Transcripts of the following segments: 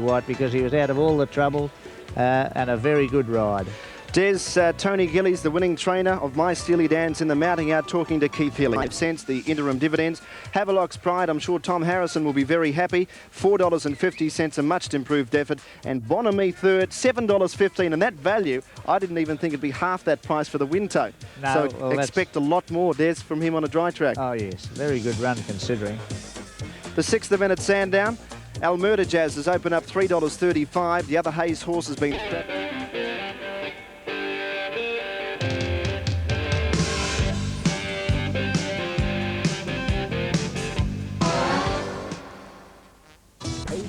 White, because he was out of all the trouble and a very good ride. Tony Gillies, the winning trainer of My Steely Dan's in the mounting out, talking to Keith Healy. 5 cents, the interim dividends. Havelock's Pride, I'm sure Tom Harrison will be very happy. $4.50, a much improved effort. And Bonamy third, $7.15. And that value, I didn't even think it'd be half that price for the Wintote. No, so expect a lot more, Des, from him on a dry track. Oh, yes. Very good run considering. The 6th event at Sandown. Alberta Jazz has opened up $3.35. The other Hayes horse has been...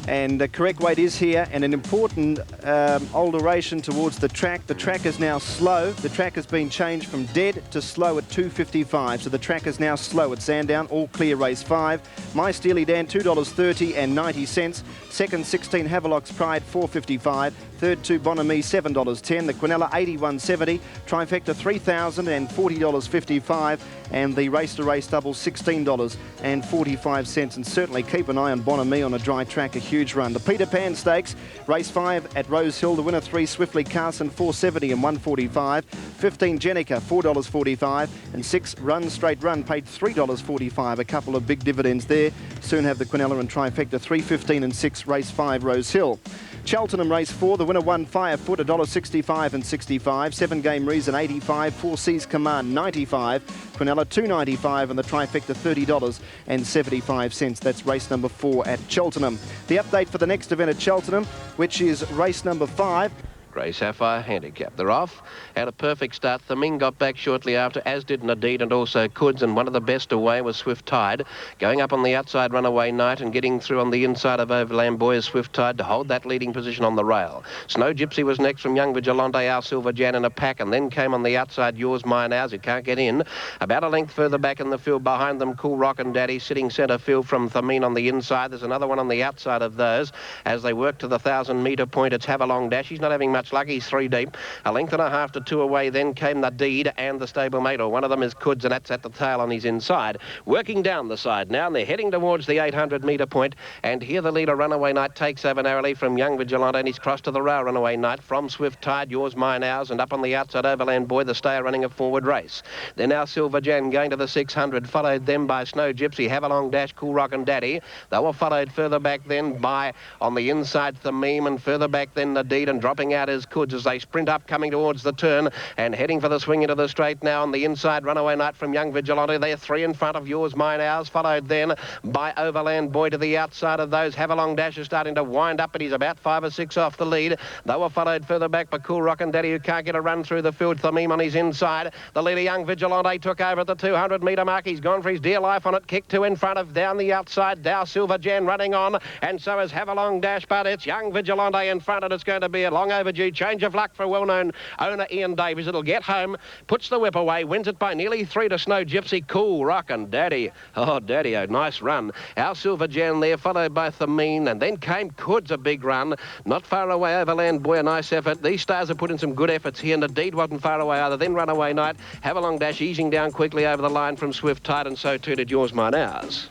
And the correct weight is here, and an important alteration towards the track. The track is now slow. The track has been changed from dead to slow at 2.55. So the track is now slow at Sandown. All clear race 5. My Steely Dan, $2.30 and 90 cents. Second, 16 Havelock's Pride, $4.55. Third, 2 Bonamy, $7.10. The Quinella, $81.70. Trifecta, $3,040.55. And the race-to-race double, $16.45. And certainly keep an eye on Bonamy on a dry track, a huge run. The Peter Pan Stakes, race 5 at Rose Hill. The winner 3, Swiftly Carson, $4.70 and 145. 15 Jenica, $4.45. And 6 Run Straight Run paid $3.45. A couple of big dividends there. Soon have the Quinella and Trifecta, 3.15 and 6, race 5, Rose Hill. Cheltenham race 4, the winner 1 Firefoot, $1.65 and 65. 7 Game Reason, 85. 4 Seas Command, 95. Quinella, $2.95, and the Trifecta, $30 and 75 cents. That's race number 4 at Cheltenham. The update for the next event at Cheltenham, which is race number 5. Grey Sapphire handicap. They're off. Had a perfect start. Thameen got back shortly after, as did Nadid and also Kuds, and one of the best away was Swift Tide. Going up on the outside, Runaway Night, and getting through on the inside of Overland Boy is Swift Tide to hold that leading position on the rail. Snow Gypsy was next from Young Vigilante, Our Silver Jan in a pack, and then came on the outside Yours, Mine, Ours. It can't get in. About a length further back in the field behind them, Cool Rockin' Daddy sitting centre field from Thameen on the inside. There's another one on the outside of those. As they work to the 1,000-metre point, it's Have a Long Dash. He's not having much luck. He's 3 deep. A length and a half to 2 away. Then came the Deed and the stablemate, or one of them is Kuds, and that's at the tail on his inside. Working down the side now, and they're heading towards the 800-metre point. And here the leader, Runaway Night, takes over narrowly from Young Vigilante, and he's crossed to the rail, Runaway Night, from Swift Tide, Yours, Mine, Ours, and up on the outside, Overland Boy, the stayer running a forward race. Then now Silver Jan going to the 600, followed then by Snow Gypsy, Have a Long Dash, Cool Rockin' Daddy. They were followed further back then by, on the inside, Thameen, and further back then the Deed, and dropping out is Kuds as they sprint up, coming towards the turn and heading for the swing into the straight now. On the inside, Runaway Night from Young Vigilante. They're 3 in front of Yours, Mine, Ours, followed then by Overland Boy to the outside of those. Have a Long Dash is starting to wind up, but he's about 5 or 6 off the lead. They were followed further back by Cool Rockin' Daddy, who can't get a run through the field. Thameen on his inside. The leader, Young Vigilante, took over at the 200-metre mark. He's gone for his dear life on it. Kick 2 in front of, down the outside, Dow Silver Jan running on, and so is Have a Long Dash, but it's Young Vigilante in front, and it's going to be a long overdue change of luck for a well-known owner, Ian Davies. It'll get home, puts the whip away, wins it by nearly 3 to Snow Gypsy, Cool Rockin' Daddy. Oh, Daddy, a nice run. Our Silver Jan there, followed by Thameen, and then came Kuds, a big run. Not far away, Overland Boy, a nice effort. These stars have put in some good efforts here, and the Deed wasn't far away either. Then Runaway Night, Have a Long Dash, easing down quickly over the line from Swift Tide, and so too did Yours, Mine, Ours.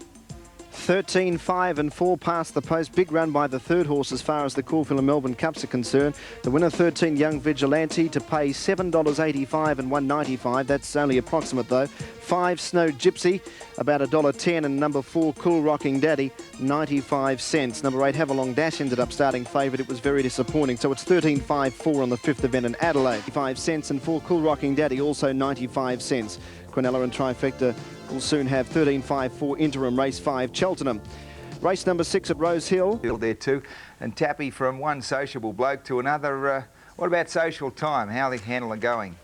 13, 5 and 4 past the post. Big run by the third horse as far as the Caulfield and Melbourne Cups are concerned. The winner 13, Young Vigilante, to pay $7.85 and 195. That's only approximate though. 5 Snow Gypsy, about $1.10, and number 4 Cool Rocking Daddy, 95 cents. Number 8 Have a Long Dash ended up starting favourite. It was very disappointing. So it's 13, 5, 4 on the 5th event in Adelaide. 5 cents, and 4 Cool Rocking Daddy also 95 cents. Quinella and Trifecta will soon have 13, 5, 4 interim race 5 Cheltenham. Race number 6 at Rose Hill. There too, and Tappy from one sociable bloke to another. What about Social Time? How the handle are going?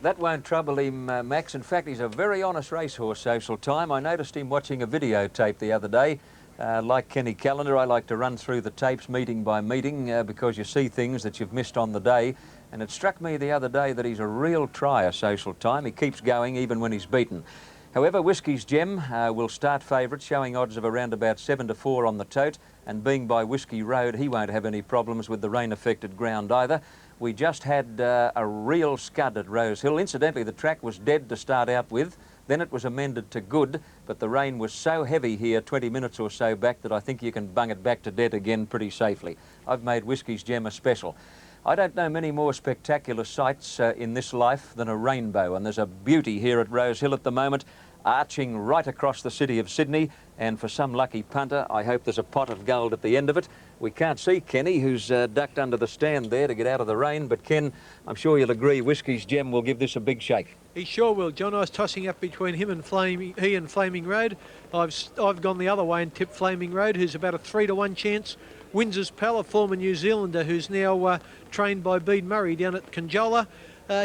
That won't trouble him, Max. In fact, he's a very honest racehorse, Social Time. I noticed him watching a videotape the other day. Like Kenny Callender, I like to run through the tapes meeting by meeting because you see things that you've missed on the day. And it struck me the other day that he's a real trier, Social Time. He keeps going even when he's beaten. However, Whiskey's Gem will start favourite, showing odds of around about 7 to 4 on the tote. And being by Whiskey Road, he won't have any problems with the rain-affected ground either. We just had a real scud at Rose Hill. Incidentally, the track was dead to start out with. Then it was amended to good, but the rain was so heavy here 20 minutes or so back that I think you can bung it back to dead again pretty safely. I've made Whiskey's Gem a special. I don't know many more spectacular sights in this life than a rainbow, and there's a beauty here at Rose Hill at the moment, arching right across the city of Sydney, and for some lucky punter, I hope there's a pot of gold at the end of it. We can't see Kenny, who's ducked under the stand there to get out of the rain, but Ken, I'm sure you'll agree Whiskey's Gem will give this a big shake. He sure will, John. I was tossing up between him and Flaming Road. I've gone the other way and tipped Flaming Road, who's about a 3-to-1 chance. Windsor's Pal, a former New Zealander who's now trained by Bede Murray down at Conjola.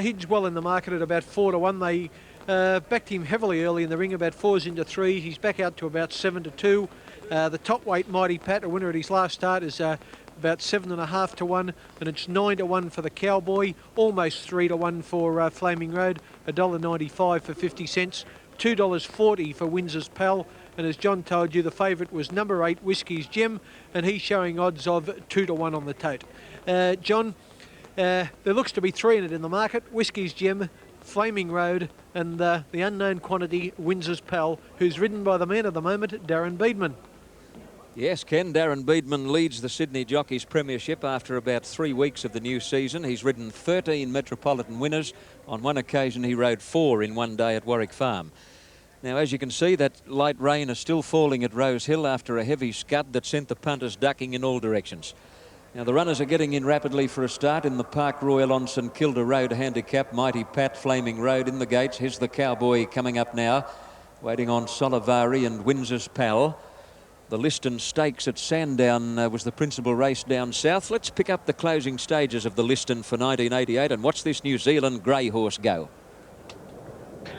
He's well in the market at about 4-to-1. They backed him heavily early in the ring, about 4s into 3s. He's back out to about 7-2. The top weight Mighty Pat, a winner at his last start, is about 7.5-to-1, and it's 9-to-1 for the Cowboy, almost 3-to-1 for Flaming Road, $1.95 for 50 cents, $2.40 for Windsor's Pal. And as John told you, the favourite was number 8, Whiskey's Gem, and he's showing odds of 2-to-1 on the tote. John, there looks to be 3 in it in the market: Whiskey's Gem, Flaming Road, and the unknown quantity, Windsor's Pal, who's ridden by the man of the moment, Darren Beedman. Yes, Ken, Darren Beedman leads the Sydney Jockeys Premiership after about 3 weeks of the new season. He's ridden 13 Metropolitan winners. On one occasion, he rode 4 in one day at Warwick Farm. Now, as you can see, that light rain is still falling at Rose Hill after a heavy scud that sent the punters ducking in all directions. Now, the runners are getting in rapidly for a start in the Park Royal on St Kilda Road handicap. Mighty Pat, Flaming Road in the gates. Here's the Cowboy coming up now, waiting on Solivari and Windsor's Pal. The Liston Stakes at Sandown was the principal race down south. Let's pick up the closing stages of the Liston for 1988 and watch this New Zealand grey horse go.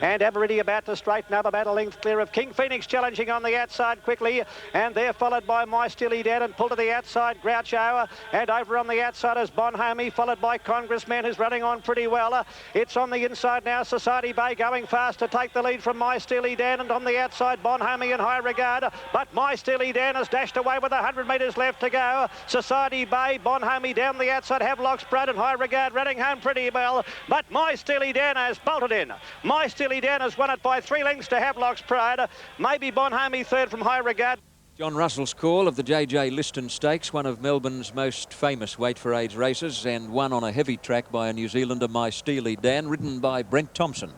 And Aberidi about to straighten up, about a length clear of King Phoenix, challenging on the outside quickly, and they're followed by My Steely Dan and pulled to the outside Groucho, and over on the outside is Bonhomie, followed by Congressman, who's running on pretty well. It's on the inside now, Society Bay going fast to take the lead from My Steely Dan, and on the outside Bonhomie in High Regard, but My Steely Dan has dashed away with 100 metres left to go. Society Bay, Bonhomie down the outside, Havelock's Brad and High Regard running home pretty well, but My Steely Dan has bolted in. My Steely Dan has won it by 3 lengths to Havelock's Pride. Maybe Bonhomie third from High Regard. John Russell's call of the JJ Liston Stakes, one of Melbourne's most famous weight for age races, and won on a heavy track by a New Zealander, My Steely Dan, ridden by Brent Thompson.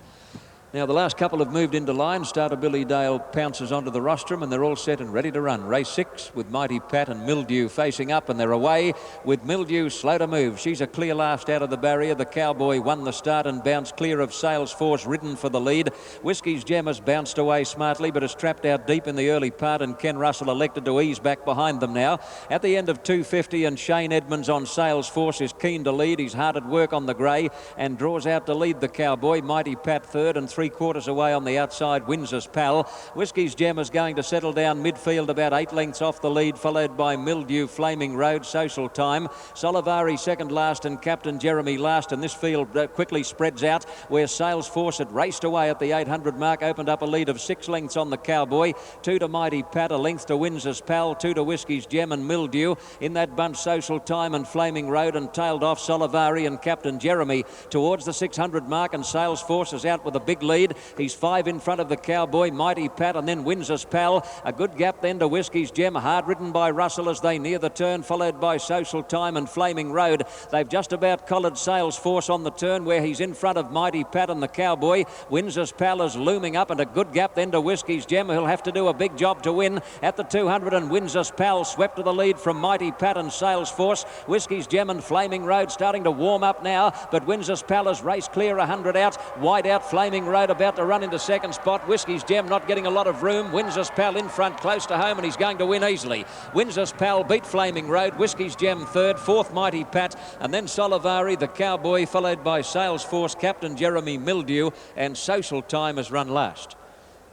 Now, the last couple have moved into line. Starter Billy Dale pounces onto the rostrum, and they're all set and ready to run. Race 6 with Mighty Pat and Mildew facing up, and they're away with Mildew slow to move. She's a clear last out of the barrier. The Cowboy won the start and bounced clear of Salesforce, ridden for the lead. Whiskey's Gem has bounced away smartly, but is trapped out deep in the early part, and Ken Russell elected to ease back behind them now. At the end of 250, and Shane Edmonds on Salesforce is keen to lead. He's hard at work on the grey and draws out to lead the Cowboy. Mighty Pat third, and 3/4 away on the outside, Windsor's Pal. Whiskey's Gem is going to settle down midfield about 8 lengths off the lead, followed by Mildew, Flaming Road, Social Time. Solivari second last and Captain Jeremy last, and this field quickly spreads out where Salesforce had raced away at the 800 mark, opened up a lead of 6 lengths on the Cowboy. 2 to Mighty Pat, a length to Windsor's Pal, 2 to Whiskey's Gem and Mildew. In that bunch, Social Time and Flaming Road, and tailed off Solivari and Captain Jeremy towards the 600 mark, and Salesforce is out with a big lead. He's 5 in front of the Cowboy, Mighty Pat, and then Windsor's Pal. A good gap then to Whiskey's Gem, hard ridden by Russell as they near the turn, followed by Social Time and Flaming Road. They've just about collared Salesforce on the turn where he's in front of Mighty Pat and the Cowboy. Windsor's Pal is looming up, and a good gap then to Whiskey's Gem, who'll have to do a big job to win at the 200, and Windsor's Pal swept to the lead from Mighty Pat and Salesforce. Whiskey's Gem and Flaming Road starting to warm up now, but Windsor's Pal has raced clear 100 out, wide out Flaming Road about to run into second spot. Whiskey's Gem not getting a lot of room. Windsor's Pal in front, close to home, and he's going to win easily. Windsor's Pal beat Flaming Road. Whiskey's Gem third, 4th Mighty Pat, and then Solivari, the Cowboy, followed by Salesforce, Captain Jeremy, Mildew, and Social Time has run last.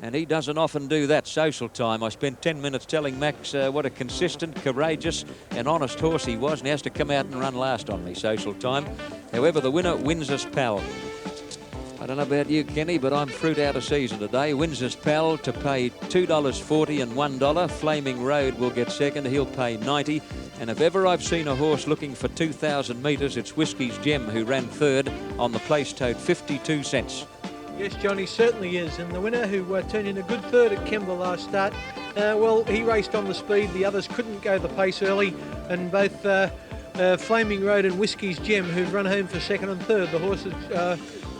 And he doesn't often do that, Social Time. I spent 10 minutes telling Max what a consistent, courageous and honest horse he was, and he has to come out and run last on me, Social Time. However, the winner, Windsor's Pal. I don't know about you, Kenny, but I'm fruit out of season today. Windsor's Pal to pay $2.40 and $1. Flaming Road will get second. He'll pay $90. And if ever I've seen a horse looking for 2,000 metres, it's Whiskey's Gem, who ran third on the place tote, 52 cents. Yes, Johnny, certainly is. And the winner, who turned in a good third at Kembla last start, well, he raced on the speed. The others couldn't go the pace early. And both Flaming Road and Whiskey's Gem, who'd run home for second and third, the horses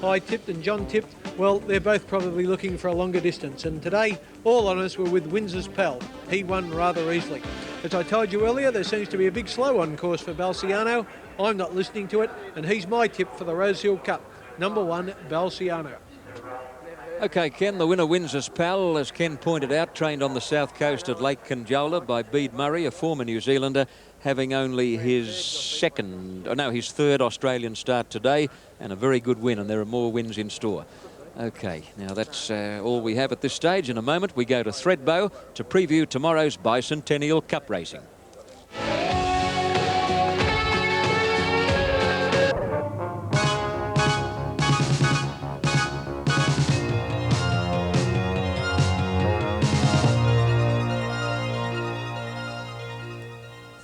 I tipped and John tipped, well, they're both probably looking for a longer distance. And today, all honours were with Windsor's Pal. He won rather easily. As I told you earlier, there seems to be a big slow-on course for Balciano. I'm not listening to it, and he's my tip for the Rosehill Cup. Number 1, Balciano. OK, Ken, the winner, Windsor's Pal, as Ken pointed out, trained on the south coast at Lake Conjola by Bede Murray, a former New Zealander, having only his third Australian start today, and a very good win, and there are more wins in store. OK, now that's all we have at this stage. In a moment, we go to Thredbo to preview tomorrow's Bicentennial Cup racing.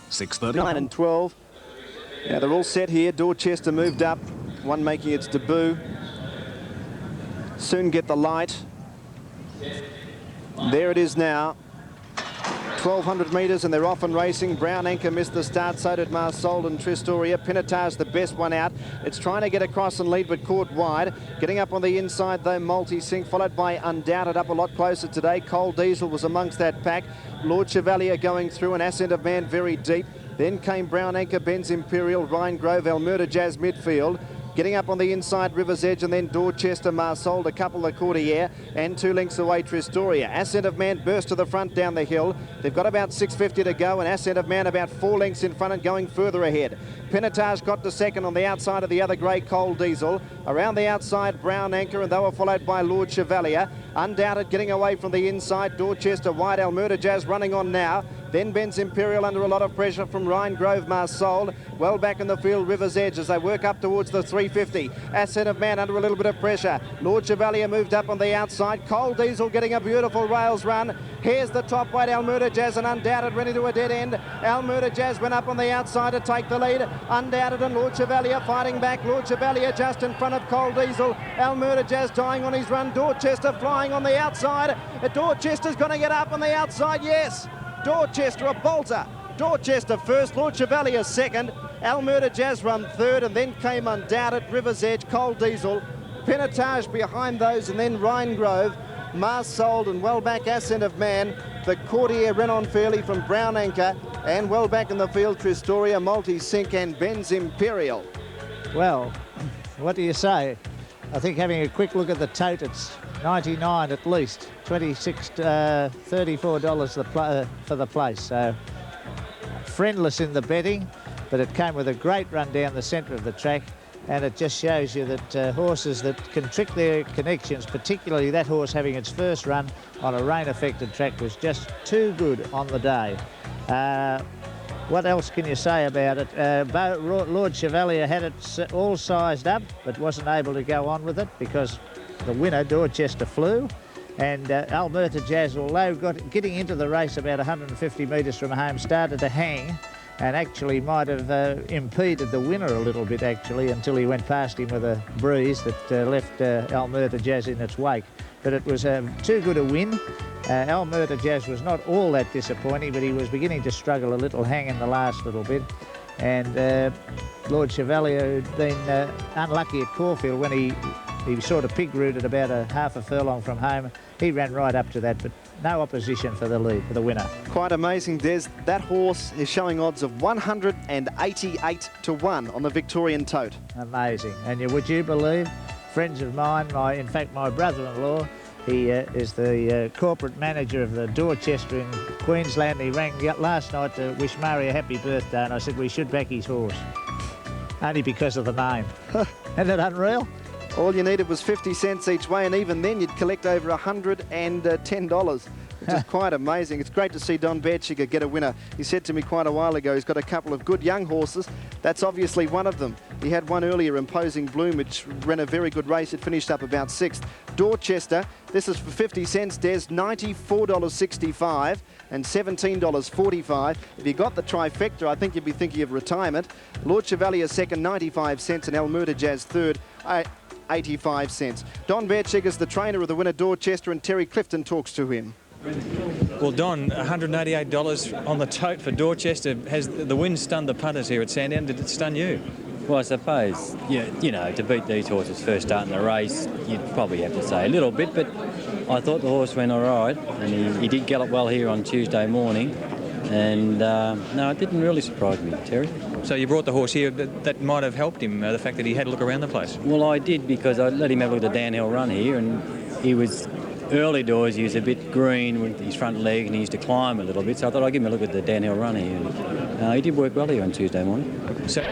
$6.30. 9 and 12. Now they're all set here. Dorchester moved up, one making its debut. Soon get the light. There it is now. 1,200 metres and they're off and racing. Brown Anchor missed the start, so did Marsold and Tristoria. Pinotage the best one out. It's trying to get across and lead, but caught wide. Getting up on the inside though, Multi-Sync, followed by Undoubted up a lot closer today. Coal Diesel was amongst that pack. Lord Chevalier going through, an Ascent of Man very deep. Then came Brown Anchor, Ben's Imperial, Rhine Grove, Almurda Jazz midfield. Getting up on the inside, River's Edge, and then Dorchester, Marsold, a couple of Courtier, and 2 lengths away, Tristoria. Ascent of Man burst to the front down the hill. They've got about 6.50 to go, and Ascent of Man about 4 lengths in front and going further ahead. Pinotage got to second on the outside of the other grey Coal Diesel. Around the outside, Brown Anchor, and they were followed by Lord Chevalier. Undoubted getting away from the inside, Dorchester wide, Almurda Jazz running on now. Then Ben's Imperial under a lot of pressure from Rhine Grove, Marsold. Well back in the field, River's Edge as they work up towards the 350. Ascent of Man under a little bit of pressure. Lord Chevalier moved up on the outside. Coal Diesel getting a beautiful rails run. Here's the top weight, Almurda Jazz, and Undoubted ready to a dead end. Almurda Jazz went up on the outside to take the lead. Undoubted and Lord Chevalier fighting back. Lord Chevalier just in front of Coal Diesel. Almurda Jazz dying on his run. Dorchester flying on the outside. Dorchester's going to get up on the outside, yes. Dorchester a bolter. Dorchester first, Lord Chevalier second, Almurda Jazz run third, and then came Undoubted, River's Edge, Coal Diesel, Pinotage behind those, and then Rhine Grove, Marsold, and well back Ascent of Man. The Courtier ran on fairly from Brown Anchor, and well back in the field, Tristoria, Multi-Sync, and Ben's Imperial. Well, what do you say? I think having a quick look at the tote, it's 99 at least, $34 for the place. So friendless in the betting, but it came with a great run down the centre of the track, and it just shows you that horses that can trick their connections, particularly that horse having its first run on a rain-affected track, was just too good on the day. What else can you say about it? Lord Chevalier had it all sized up, but wasn't able to go on with it because the winner, Dorchester, flew. And Almurda Jazz, although getting into the race about 150 metres from home, started to hang and actually might have impeded the winner a little bit, actually, until he went past him with a breeze that left Almurda Jazz in its wake. But it was too good a win. Almurda Jazz was not all that disappointing, but he was beginning to struggle a little, hang in the last little bit. And Lord Chevalier had been unlucky at Caulfield when he sort of pig-rooted about half a furlong from home. He ran right up to that, but no opposition for the lead, for the winner. Quite amazing, Des. That horse is showing odds of 188 to 1 on the Victorian tote. Amazing. And would you believe, friends of mine, in fact, my brother-in-law, he is the corporate manager of the Dorchester in Queensland. He rang last night to wish Murray a happy birthday, and I said we should back his horse, only because of the name. Isn't it unreal? All you needed was 50 cents each way, and even then you'd collect over $110, which is quite amazing. It's great to see Don Bertschiger get a winner. He said to me quite a while ago he's got a couple of good young horses. That's obviously one of them. He had one earlier, Imposing Bloom, which ran a very good race. It finished up about 6th. Dorchester, this is for 50 cents, Des, $94.65 and $17.45. If you got the trifecta, I think you'd be thinking of retirement. Lord Chevalier second, 95 cents, and Almurda Jazz third. 85 cents. Don Verchik is the trainer of the winner Dorchester, and Terry Clifton talks to him. Well, Don, $188 on the tote for Dorchester. Has the win stunned the punters here at Sandown? Did it stun you? Well, I suppose, you know, to beat these horses first start in the race, you'd probably have to say a little bit, but I thought the horse went all right, and he did gallop well here on Tuesday morning, and no, it didn't really surprise me, Terry. So you brought the horse here, that might have helped him, the fact that he had a look around the place? Well, I did, because I let him have a look at the downhill run here, and he was, early doors, he was a bit green with his front leg, and he used to climb a little bit, so I thought I'd give him a look at the downhill run here. And, he did work well here on Tuesday morning. So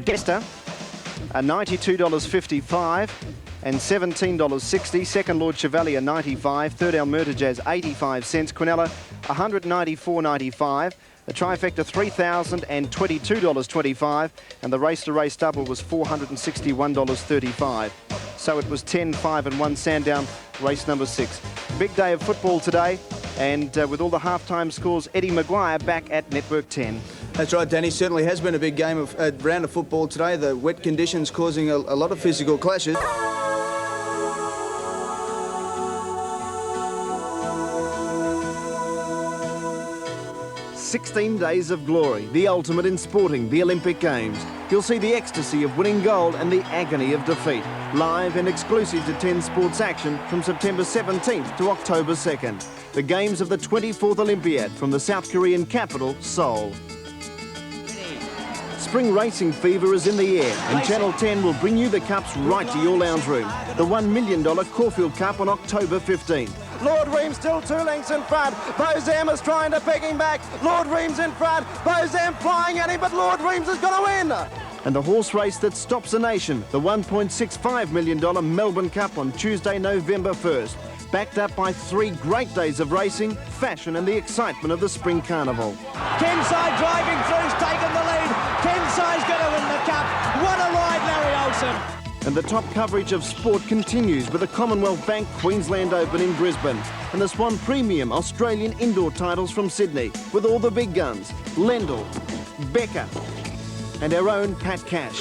Gesta, $92.55 and $17.60. Second Lord Chevalier, 95. Third Almerta Jazz, 85 cents. Quinella, $194.95. The trifecta, $3,022.25, and the race-to-race double was $461.35. So it was 10, 5 and 1 Sandown, race number 6. Big day of football today, and with all the halftime scores, Eddie Maguire back at Network 10. That's right, Danny. Certainly has been a big game of round of football today. The wet conditions causing a lot of physical clashes. 16 days of glory, the ultimate in sporting, the Olympic Games. You'll see the ecstasy of winning gold and the agony of defeat. Live and exclusive to 10 Sports Action from September 17th to October 2nd. The Games of the 24th Olympiad from the South Korean capital, Seoul. Spring racing fever is in the air, and Channel 10 will bring you the cups right to your lounge room. The $1 million Caulfield Cup on October 15th. Lord Ream still 2 lengths in front. Bozam is trying to pick him back. Lord Ream's in front. Bozam flying at him, but Lord Ream's is going to win. And the horse race that stops a nation, the $1.65 million Melbourne Cup on Tuesday, November 1st. Backed up by 3 great days of racing, fashion and the excitement of the Spring Carnival. Kenside driving through's taken the lead. Kenside's going to win the cup. What a ride, Larry Olsen. And the top coverage of sport continues with the Commonwealth Bank Queensland Open in Brisbane and the Swan Premium Australian indoor titles from Sydney with all the big guns, Lendl, Becker and our own Pat Cash.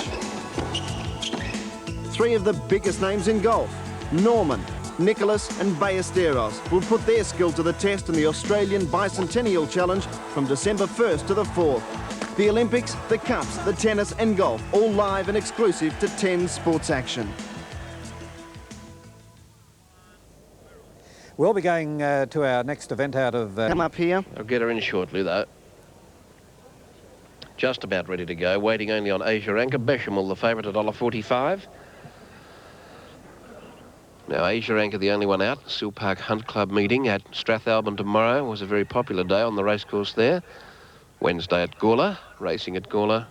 3 of the biggest names in golf, Norman, Nicholas and Ballesteros, will put their skill to the test in the Australian Bicentennial Challenge from December 1st to the 4th. The Olympics, the Cups, the tennis and golf, all live and exclusive to 10 Sports Action. We'll be going to our next event out of... Come up here. I'll get her in shortly, though. Just about ready to go, waiting only on Asia Anchor. Bechamel, the favourite, at $1.45. Now, Asia Anchor, the only one out. Seal Park Hunt Club meeting at Strathalbyn tomorrow. Was a very popular day on the racecourse there. Wednesday at Gawler, racing at Gawler.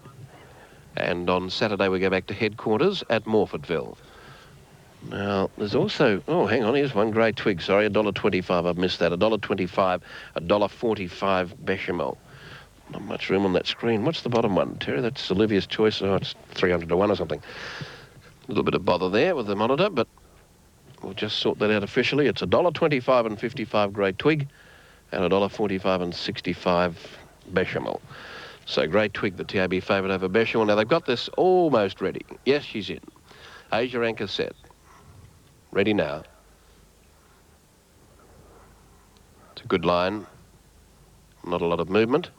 And on Saturday we go back to headquarters at Morfordville. Now, there's also... Oh, hang on, here's one Grey Twig. Sorry, $1.25. I've missed that. $1.25, $1.45 Bechamel. Not much room on that screen. What's the bottom one, Terry? That's Olivia's Choice. Oh, it's 300 to 1 or something. A little bit of bother there with the monitor, but we'll just sort that out officially. It's $1.25 and 55 Grey Twig and $1.45 and 65 Bechamel. So Grey Twig, the TAB favourite over Bechamel. Now they've got this almost ready. Yes, she's in. Asia Anchor set. Ready now. It's a good line. Not a lot of movement.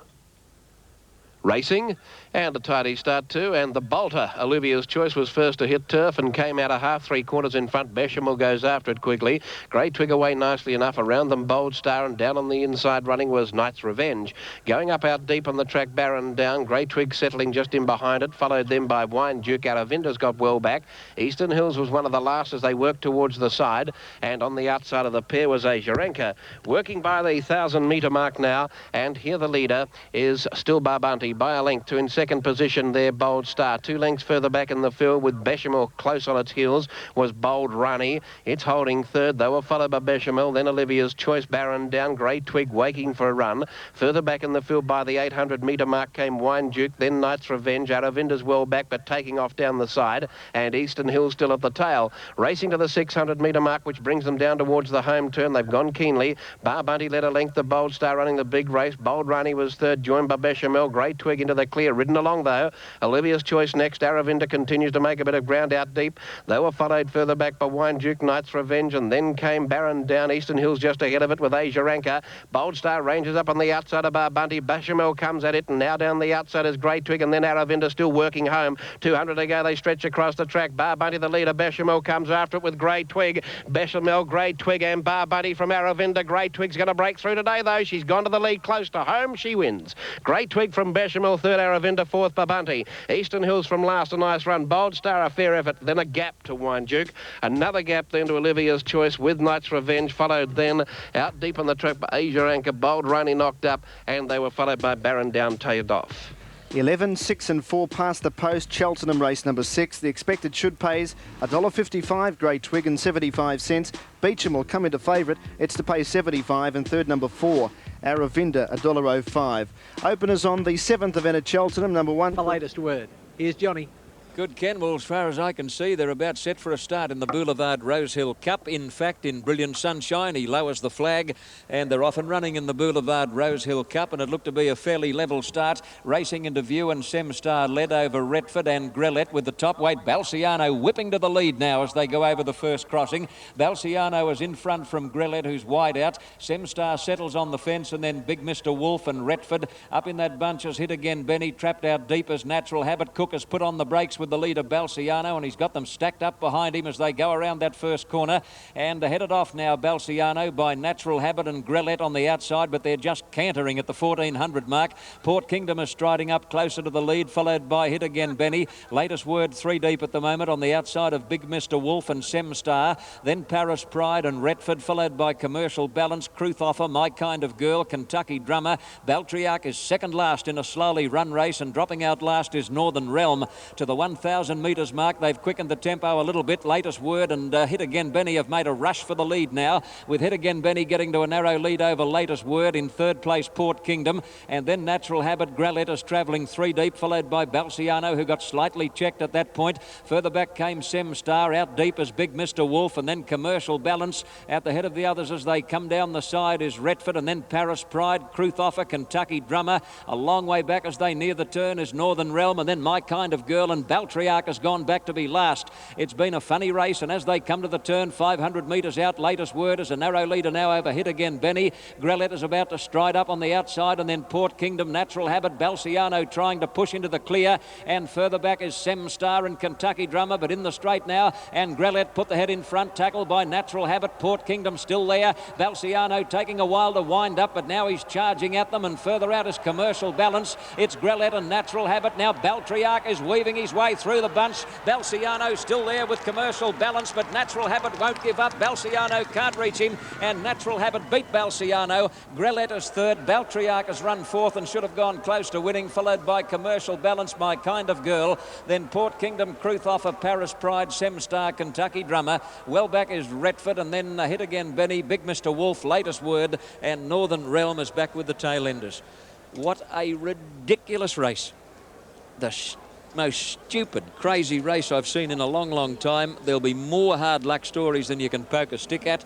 Racing, and a tidy start too, and the bolter, Olivia's Choice, was first to hit turf and came out a half 3/4 in front. Bechamel goes after it quickly. Grey Twig away nicely enough. Around them, Bold Star, and down on the inside running was Knight's Revenge. Going up out deep on the track, Baron down. Grey Twig settling just in behind it, followed then by Wine Duke. Aravinda's got well back. Eastern Hills was one of the last as they worked towards the side, and on the outside of the pair was Asia Anchor, working by the 1,000 metre mark now, and here the leader is still Barbanti. Bunty by a length to in second position there, Bold Star. 2 lengths further back in the field with Bechamel close on its heels was Bold Runny. It's holding third. They were followed by Bechamel, then Olivia's Choice, Baron down, Grey Twig waking for a run. Further back in the field by the 800 metre mark came Wine Duke, then Knight's Revenge. Aravinda's well back but taking off down the side, and Eastern Hill still at the tail. Racing to the 600 metre mark, which brings them down towards the home turn. They've gone keenly. Bar Bunty led a length, the Bold Star running the big race. Bold Runny was third, joined by Bechamel. Grey Twig into the clear, ridden along though. Olivia's Choice next. Aravinda continues to make a bit of ground out deep. They were followed further back by Wine Duke, Knight's Revenge, and then came Baron down. Eastern Hill's just ahead of it with Asia Ranker. Bold Star ranges up on the outside of Bar Bunty. Bechamel comes at it, and now down the outside is Grey Twig, and then Aravinda still working home. 200 to go, they stretch across the track. Bar Bunty the leader. Bechamel comes after it with Grey Twig. Bechamel, Grey Twig and Bar Bunty from Aravinda. Grey Twig's going to break through today though. She's gone to the lead close to home. She wins. Grey Twig from Bechamel, third. Aravinda, fourth. Bar Bunty. Eastern Hills from last, a nice run. Bold Star, a fair effort. Then a gap to Wine Duke. Another gap then to Olivia's Choice with Knight's Revenge. Followed then out deep on the track by Asia Anchor. Bold Runny knocked up, and they were followed by Baron down, tailed off. 11, 6 and 4 past the post. Cheltenham race number 6. The expected should pays $1.55. Grey Twig and 75 cents. Beecham will come into favourite. It's to pay 75, and third number 4. Aravinda $1.05. Openers on the 7th event at Cheltenham. Number 1. The latest word. Here's Johnny. Good, Ken. Well, as far as I can see, they're about set for a start in the Boulevard Rosehill Cup. In fact, in brilliant sunshine, he lowers the flag, and they're off and running in the Boulevard Rosehill Cup, and it looked to be a fairly level start. Racing into view, and Semstar led over Retford and Grelette with the top weight. Balciano whipping to the lead now as they go over the first crossing. Balciano is in front from Grelette, who's wide out. Semstar settles on the fence, and then Big Mr. Wolf and Retford up in that bunch as Hit Again Benny trapped out deep as Natural Habit. Cook has put on the brakes with the leader Balciano, and he's got them stacked up behind him as they go around that first corner, and headed off now Balciano by Natural Habit and Grelette on the outside, but they're just cantering at the 1400 mark. Port Kingdom is striding up closer to the lead, followed by Hit Again Benny. Latest word 3 deep at the moment on the outside of Big Mr. Wolf and Semstar, then Paris Pride and Retford, followed by Commercial Balance, Cruth Offer, My Kind of Girl, Kentucky Drummer. Baltriarch is second last in a slowly run race, and dropping out last is Northern Realm. To the 1,000 metres mark, they've quickened the tempo a little bit. Latest word and Hit Again Benny have made a rush for the lead now, with Hit Again Benny getting to a narrow lead over Latest Word. In third place Port Kingdom, and then Natural Habit. Grelette is travelling 3 deep, followed by Balciano, who got slightly checked at that point. Further back came Semstar, out deep as Big Mr. Wolf, and then Commercial Balance. At the head of the others as they come down the side is Retford, and then Paris Pride, Cruth Offer, Kentucky Drummer. A long way back as they near the turn is Northern Realm, and then My Kind of Girl, and Baltriarch has gone back to be last. It's been a funny race, and as they come to the turn, 500 metres out, Latest Word is a narrow leader now over Hit Again Benny. Grelette is about to stride up on the outside, and then Port Kingdom, Natural Habit, Balciano trying to push into the clear, and further back is Semstar and Kentucky Drummer, but in the straight now, and Grelette put the head in front, tackled by Natural Habit. Port Kingdom still there. Balciano taking a while to wind up, but now he's charging at them, and further out is Commercial Balance. It's Grelette and Natural Habit. Now Baltriarch is weaving his way through the bunch. Balciano still there with Commercial Balance, but Natural Habit won't give up. Balciano can't reach him, and Natural Habit beat Balciano. Grelette is third. Baltriarch has run fourth and should have gone close to winning, followed by Commercial Balance, My Kind of Girl. Then Port Kingdom, Cruth Offer, Paris Pride, Semstar, Kentucky Drummer. Well back is Retford, and then Hit Again Benny, Big Mr. Wolf, Latest Word, and Northern Realm is back with the tail enders. What a ridiculous race. The most stupid, crazy race I've seen in a long, long time. There'll be more hard luck stories than you can poke a stick at.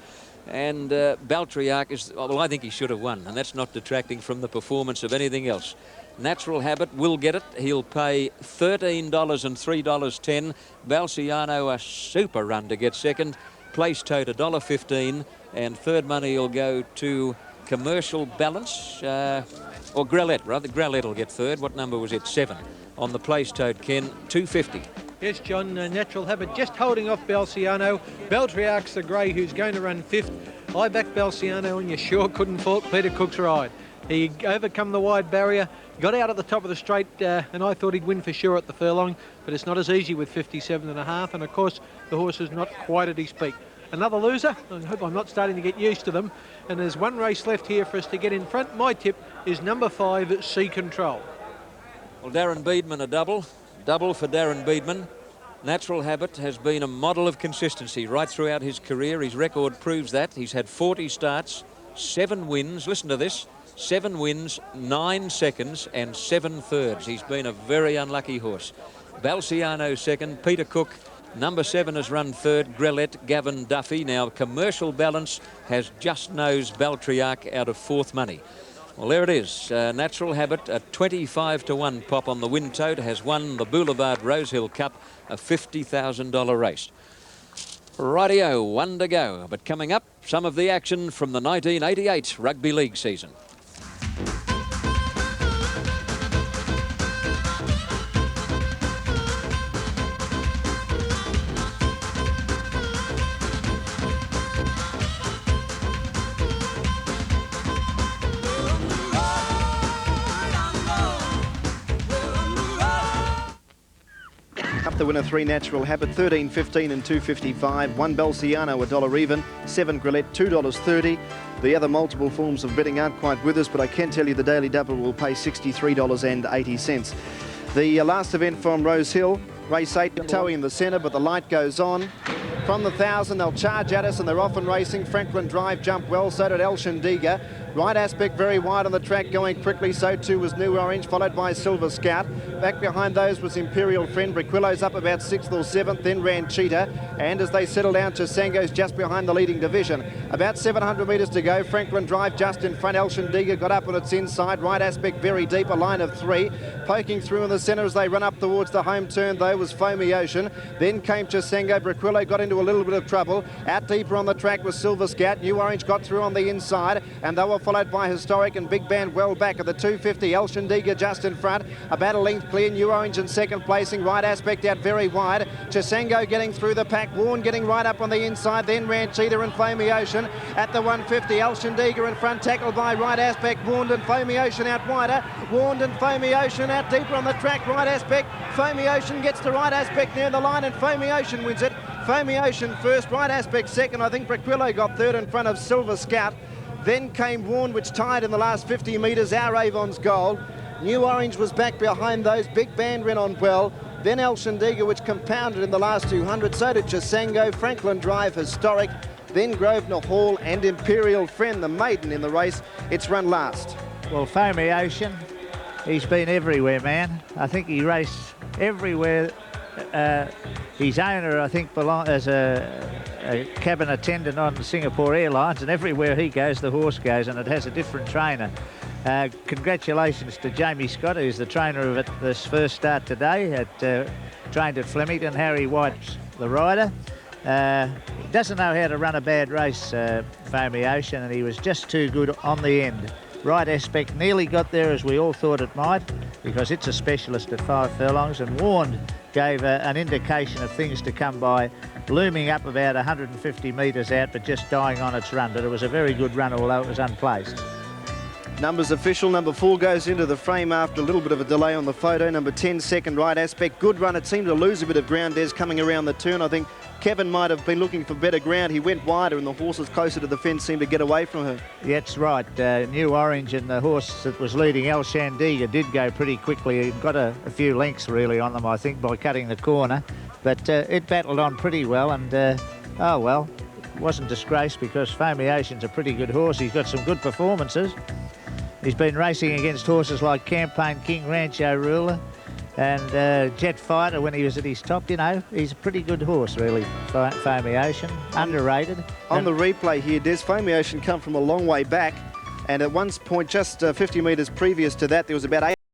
And Baltriarch is, well, I think he should have won, and that's not detracting from the performance of anything else. Natural Habit will get it. He'll pay $13 and $3.10. Balciano, a super run to get second. Place tote $1.15, and third money will go to Commercial Balance, or Grelette, rather. Grelette will get third. What number was it? 7. On the place tote, Ken, $2.50. Yes, John, Natural Habit just holding off Balciano. Baltriarch's the grey who's going to run 5th. I backed Balciano, and you sure couldn't fault Peter Cook's ride. He overcome the wide barrier, got out at the top of the straight, and I thought he'd win for sure at the furlong, but it's not as easy with 57.5, and of course the horse is not quite at his peak. Another loser. I hope I'm not starting to get used to them. And there's one race left here for us to get in front. My tip is number 5, Sea Control. Well, Darren Beedman a double for Darren Beedman. Natural Habit has been a model of consistency right throughout his career. His record proves that. He's had 40 starts, 7 wins. Listen to this. 7 wins, 9 seconds and 7 thirds. He's been a very unlucky horse. Balciano second, Peter Cook, number 7 has run third, Grelette, Gavin Duffy. Now Commercial Balance has just nosed Baltriarch out of 4th money. Well, there it is. Natural Habit, a 25-to-1 pop on the Win Tote, has won the Boulevard Rosehill Cup, a $50,000 race. Rightio, 1 to go. But coming up, some of the action from the 1988 Rugby League season. Up the winner 3 Natural Habit, 13.15 and 2.55. 1 Balciano, $1 even. 7 Grelette, $2.30. The other multiple forms of betting aren't quite with us, but I can tell you the Daily Double will pay $63.80. The last event from Rose Hill, race 8, towing in the centre, but the light goes on. From the 1,000, they'll charge at us, and they're off and racing. Franklin Drive jumped well, so did El Shindiga. Right Aspect very wide on the track, going quickly. So too was New Orange, followed by Silver Scout. Back behind those was Imperial Friend. Briquillo's up about 6th or 7th, then ran Cheetah. And as they settle down, Chisango's just behind the leading division. About 700 metres to go. Franklin Drive just in front. El Shindiga got up on its inside. Right Aspect very deep, a line of 3. Poking through in the centre as they run up towards the home turn, though, was Foamy Ocean. Then came Chisango. Briquillo got into a little bit of trouble. Out deeper on the track was Silver Scout. New Orange got through on the inside, and they were followed by Historic and Big Band well back at the 250. El Shindiga just in front, about a length clear. New Orange in second placing. Right Aspect out very wide. Chisango getting through the pack. Warren getting right up on the inside. Then ran Cheetah and Foamy Ocean at the 150. El Shindiga in front, tackled by Right Aspect. Warned and Foamy Ocean out wider. Warned and Foamy Ocean out deeper on the track. Right Aspect. Foamy Ocean gets to Right Aspect near the line, and Foamy Ocean wins it. Foamy Ocean first, Right Aspect second. I think Briquillo got third in front of Silver Scout. Then came Warren, which tied in the last 50 metres. Our Avon's goal. New Orange was back behind those. Big Band ran on well. Then El Shindiga, which compounded in the last 200. So did Chisango, Franklin Drive, Historic. Then Grosvenor Hall and Imperial Friend, the maiden in the race. It's run last. Well, Foamy Ocean, he's been everywhere, man. I think he raced everywhere. His owner, I think, belongs as a cabin attendant on Singapore Airlines, and everywhere he goes, the horse goes, and it has a different trainer. Congratulations to Jamie Scott, who's the trainer of it this first start today. Trained at Flemington. Harry White's the rider. He doesn't know how to run a bad race, Foamy Ocean, and he was just too good on the end. Right Aspect nearly got there, as we all thought it might, because it's a specialist at 5 furlongs, and Warned gave an indication of things to come by, looming up about 150 metres out, but just dying on its run. But it was a very good run, although it was unplaced. Numbers official. Number 4 goes into the frame after a little bit of a delay on the photo. Number 10, second, Right Aspect. Good run. It seemed to lose a bit of ground. There's coming around the turn. I think Kevin might have been looking for better ground. He went wider, and the horses closer to the fence seemed to get away from her. Yeah, that's right. New Orange and the horse that was leading, El Shindiga, did go pretty quickly. He got a few lengths really on them, I think, by cutting the corner. But it battled on pretty well, and oh well, it wasn't disgraced, because Foamy Ocean's a pretty good horse. He's got some good performances. He's been racing against horses like Campaign King, Rancho Ruler, and Jet Fighter when he was at his top. You know, he's a pretty good horse, really, Foamy Ocean. Underrated. On the replay here, does Foamy Ocean come from a long way back? And at one point, just 50 metres previous to that, there was about 8